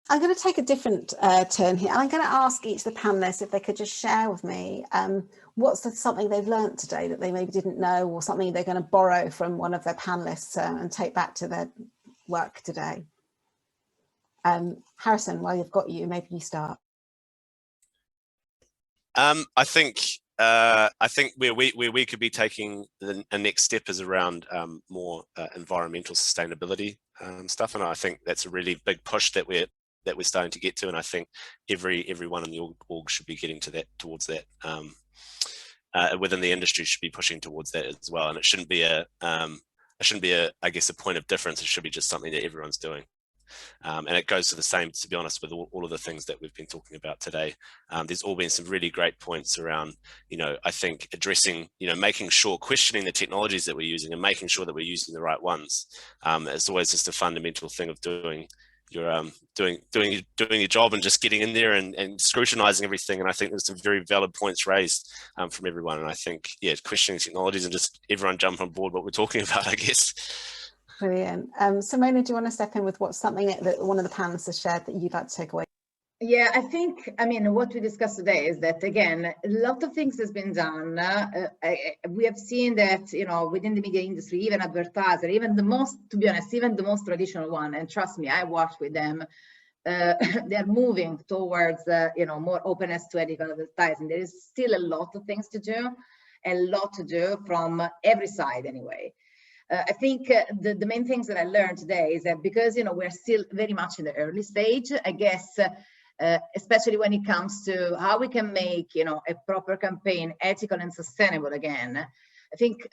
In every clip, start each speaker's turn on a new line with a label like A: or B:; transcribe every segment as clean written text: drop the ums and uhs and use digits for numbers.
A: I'm going to take a different turn here. I'm going to ask each of the panelists if they could just share with me something they've learned today that they maybe didn't know, or something they're going to borrow from one of their panelists and take back to their work today. Harrison, while you've got you, maybe you start.
B: I think where we could be taking a next step is around more environmental sustainability stuff, and I think that's a really big push that we're starting to get to, and I think everyone in the org should be getting towards that. Within the industry should be pushing towards that as well, and it shouldn't be I guess a point of difference. It should be just something that everyone's doing. And it goes to the same, to be honest, with all of the things that we've been talking about today. There's all been some really great points around, I think addressing, making sure, questioning the technologies that we're using and making sure that we're using the right ones. It's always just a fundamental thing of doing your job and just getting in there and scrutinizing everything. And I think there's some very valid points raised from everyone. And I think, questioning technologies and just everyone jump on board what we're talking about, I guess.
A: Brilliant. Simona, do you want to step in with what's something that one of the panelists has shared that you'd like to take away?
C: Yeah, I think, what we discussed today is that, again, a lot of things has been done. We have seen that, within the media industry, even advertiser, even the most traditional one, and trust me, I worked with them, they're moving towards, more openness to ethical advertising. There is still a lot of things to do, from every side anyway. I think the main things that I learned today is that because, we're still very much in the early stage, I guess, especially when it comes to how we can make, a proper campaign ethical and sustainable again, I think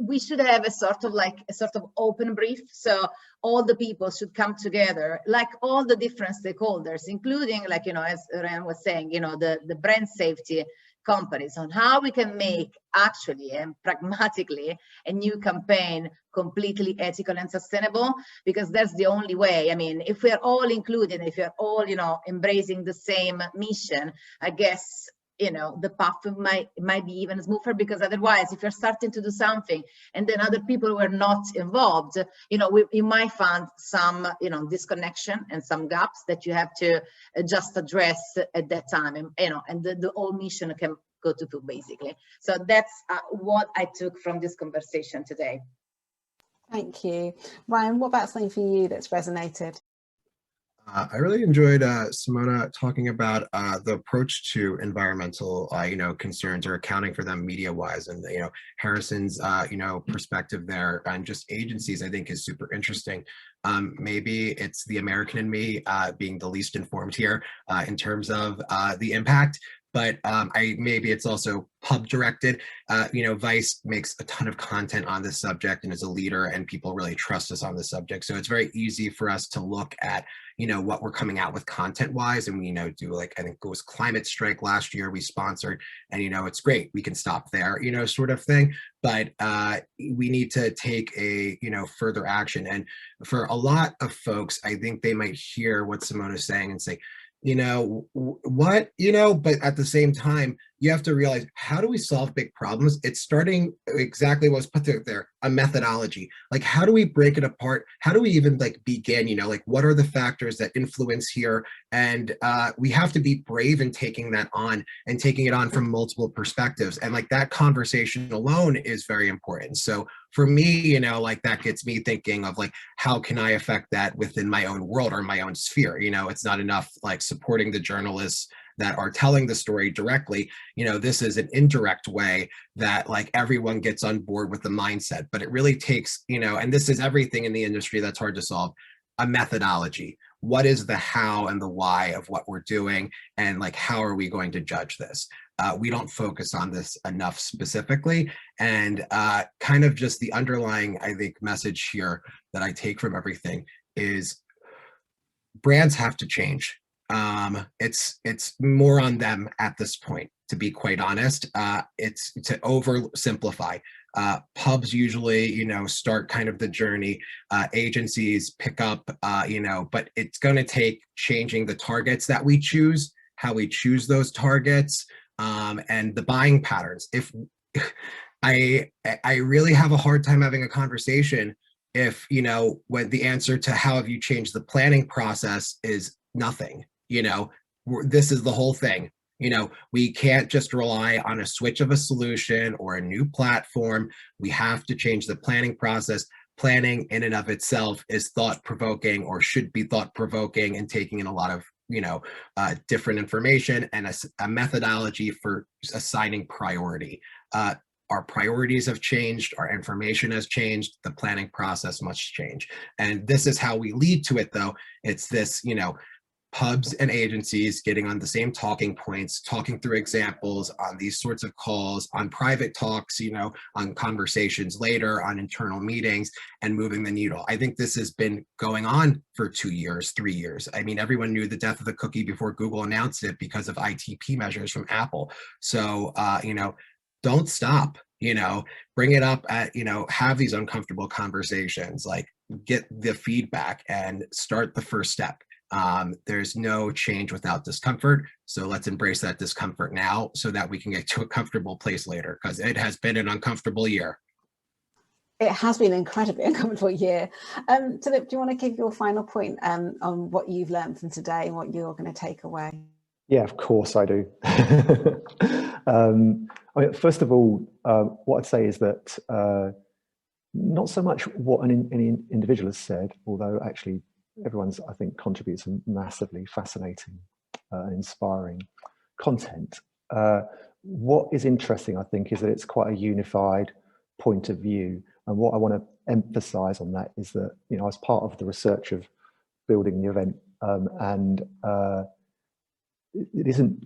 C: we should have a sort of open brief. So all the people should come together, like all the different stakeholders, including, like, as Ryan was saying, the brand safety companies, on how we can make actually and pragmatically a new campaign completely ethical and sustainable, because that's the only way. If we're all included, if we're all, embracing the same mission, I guess, the path might be even smoother, because otherwise, if you're starting to do something and then other people were not involved, you might find some, disconnection and some gaps that you have to just address at that time, and the whole mission can go to poo, basically. So that's what I took from this conversation today.
A: Thank you. Ryan, what about something for you that's resonated?
D: I really enjoyed Simona talking about the approach to environmental, concerns, or accounting for them media-wise, and Harrison's, perspective there on just agencies, I think, is super interesting. Maybe it's the American in me being the least informed here in terms of the impact. But maybe it's also pub directed. Vice makes a ton of content on this subject and is a leader, and people really trust us on this subject. So it's very easy for us to look at, what we're coming out with content wise. And we, do, like, I think it was Climate Strike last year we sponsored, and, it's great. We can stop there, sort of thing. But we need to take a, further action. And for a lot of folks, I think they might hear what Simona's saying and say, but at the same time, you have to realize, how do we solve big problems? It's starting exactly what was put there, a methodology. Like, how do we break it apart? How do we even begin, what are the factors that influence here? And we have to be brave in taking that on and taking it on from multiple perspectives. And that conversation alone is very important. So for me, that gets me thinking of how can I affect that within my own world or my own sphere? It's not enough supporting the journalists that are telling the story directly. This is an indirect way that everyone gets on board with the mindset, but it really takes, and this is everything in the industry that's hard to solve, a methodology. What is the how and the why of what we're doing? And how are we going to judge this? We don't focus on this enough specifically. And kind of just the underlying, I think, message here that I take from everything is brands have to change. It's more on them at this point, to be quite honest. It's to oversimplify. Pubs usually, start kind of the journey. Agencies pick up, but it's going to take changing the targets that we choose, how we choose those targets, and the buying patterns. If I really have a hard time having a conversation if, when the answer to how have you changed the planning process is nothing, this is the whole thing. We can't just rely on a switch of a solution or a new platform. We have to change the planning process. Planning in and of itself is thought-provoking, or should be thought-provoking, and taking in a lot of different information and a methodology for assigning priority. Our priorities have changed, our information has changed, the planning process must change. And this is how we lead to it, though. It's this, pubs and agencies getting on the same talking points, talking through examples on these sorts of calls, on private talks, on conversations later, on internal meetings, and moving the needle. I think this has been going on for 2 years, 3 years. I mean, everyone knew the death of the cookie before Google announced it because of ITP measures from Apple. So, don't stop, bring it up at, have these uncomfortable conversations, like get the feedback and start the first step. There's no change without discomfort. So let's embrace that discomfort now so that we can get to a comfortable place later, because it has been an uncomfortable year.
A: It has been an incredibly uncomfortable year. Dilip, do you want to give your final point on what you've learned from today and what you're going to take away?
E: Yeah, of course I do. First of all, what I'd say is that not so much what any individual has said, although actually everyone's, I think, contributes some massively fascinating and inspiring content. What is interesting, I think, is that it's quite a unified point of view. And what I want to emphasize on that is that, I was part of the research of building the event, and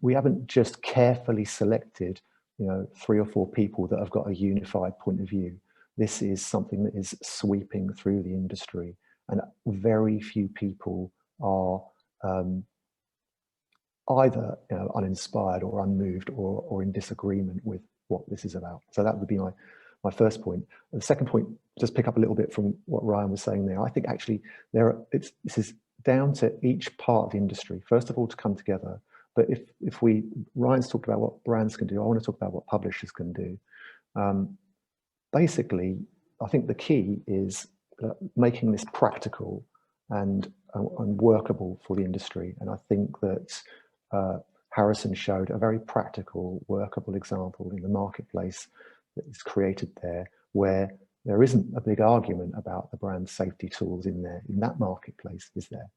E: we haven't just carefully selected, 3 or 4 people that have got a unified point of view. This is something that is sweeping through the industry, and very few people are either uninspired or unmoved or in disagreement with what this is about. So that would be my first point. The second point, just pick up a little bit from what Ryan was saying there. I think actually this is down to each part of the industry, first of all, to come together. But Ryan's talked about what brands can do, I want to talk about what publishers can do. Basically, I think the key is making this practical and workable for the industry. And I think that Harrison showed a very practical, workable example in the marketplace that is created there, where there isn't a big argument about the brand safety tools in that marketplace, is there?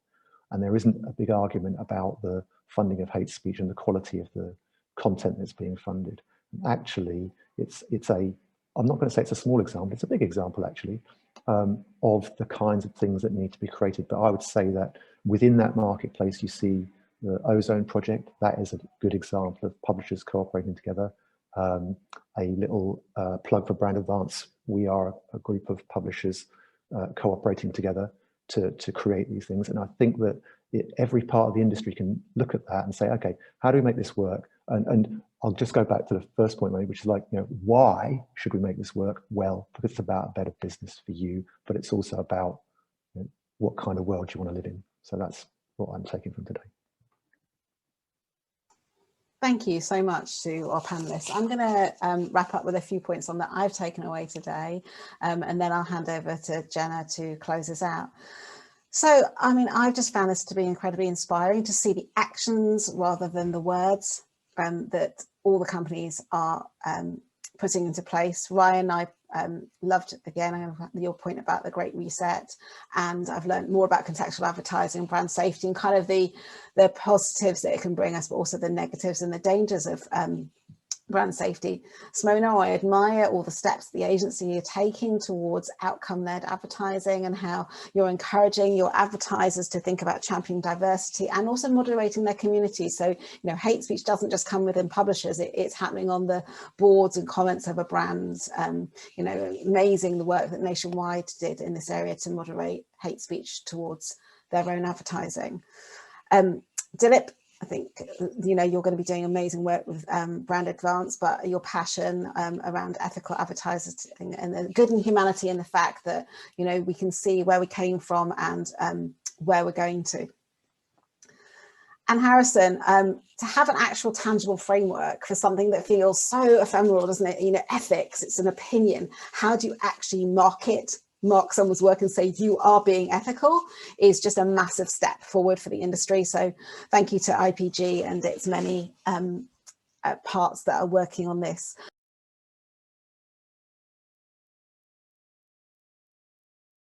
E: And there isn't a big argument about the funding of hate speech and the quality of the content that's being funded. Actually, I'm not going to say it's a small example, it's a big example actually, of the kinds of things that need to be created. But I would say that within that marketplace, you see the Ozone Project. That is a good example of publishers cooperating together. A little plug for Brand Advance. We are a group of publishers cooperating together to create these things. And I think that every part of the industry can look at that and say, okay, how do we make this work? And I'll just go back to the first point, which is like, why should we make this work? Well, because it's about a better business for you, but it's also about what kind of world you want to live in. So that's what I'm taking from today.
A: Thank you so much to our panelists. I'm going to wrap up with a few points on that I've taken away today, and then I'll hand over to Jenna to close us out. So, I mean, I've just found this to be incredibly inspiring to see the actions rather than the words that all the companies are putting into place. Ryan, I loved, again, your point about the Great Reset, and I've learned more about contextual advertising, brand safety, and kind of the positives that it can bring us, but also the negatives and the dangers of brand safety. Simona, I admire all the steps the agency are taking towards outcome-led advertising and how you're encouraging your advertisers to think about championing diversity and also moderating their community. So, hate speech doesn't just come within publishers, it's happening on the boards and comments of a brand. Amazing the work that Nationwide did in this area to moderate hate speech towards their own advertising. Dilip, I think, you're going to be doing amazing work with Brand Advance, but your passion around ethical advertising and the good in humanity and the fact that, we can see where we came from and where we're going to. And Harrison, to have an actual tangible framework for something that feels so ephemeral, doesn't it? Ethics, it's an opinion. How do you actually market mark someone's work and say you are being ethical is just a massive step forward for the industry. So thank you to IPG and its many parts that are working on this.